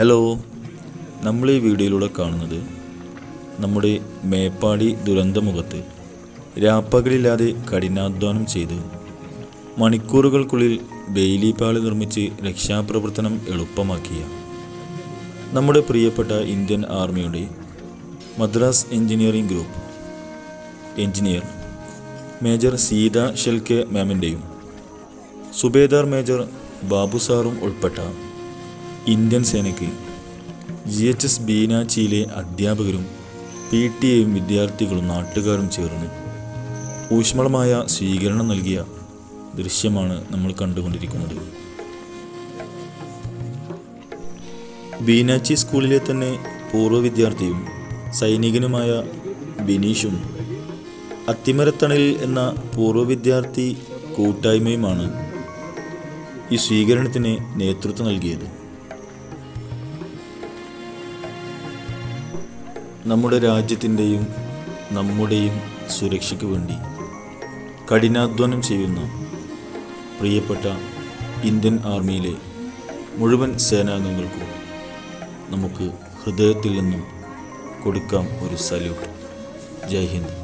Hello, നമ്മൾ ഈ വീഡിയോയിലൂടെ കാണുന്നത് നമ്മുടെ മേപ്പാടി ദുരന്തമുഖത്ത് രാപ്പകലില്ലാതെ കഠിനാധ്വാനം ചെയ്ത് മണിക്കൂറുകൾക്കുള്ളിൽ ബെയിലി പാളി നിർമ്മിച്ച് രക്ഷാപ്രവർത്തനം എളുപ്പമാക്കിയ നമ്മുടെ പ്രിയപ്പെട്ട ഇന്ത്യൻ ആർമിയുടെ Madras engineering group engineer major Sita Shelke മാമിൻ്റെയും സുബേദാർ മേജർ ബാബു സാറും ഉൾപ്പെട്ട ഇന്ത്യൻ സേനയ്ക്ക് GHS ബീനാച്ചിയിലെ അധ്യാപകരും PTA വിദ്യാർത്ഥികളും നാട്ടുകാരും ചേർന്ന് ഊഷ്മളമായ സ്വീകരണം നൽകിയ ദൃശ്യമാണ് നമ്മൾ കണ്ടുകൊണ്ടിരിക്കുന്നത്. ബീനാച്ചി സ്കൂളിലെ തന്നെ പൂർവ്വ വിദ്യാർത്ഥിയും സൈനികനുമായ ബിനീഷും അത്തിമരത്തണലിൽ എന്ന പൂർവ്വ വിദ്യാർത്ഥി കൂട്ടായ്മയുമാണ് ഈ സ്വീകരണത്തിന് നേതൃത്വം നൽകിയത്. നമ്മുടെ രാജ്യത്തിൻ്റെയും നമ്മുടെയും സുരക്ഷയ്ക്ക് വേണ്ടി കഠിനാധ്വാനം ചെയ്യുന്ന പ്രിയപ്പെട്ട ഇന്ത്യൻ ആർമിയിലെ മുഴുവൻ സേനാംഗങ്ങൾക്കും നമുക്ക് ഹൃദയത്തിൽ നിന്നും കൊടുക്കാം ഒരു സല്യൂട്ട്. ജയ് ഹിന്ദ്.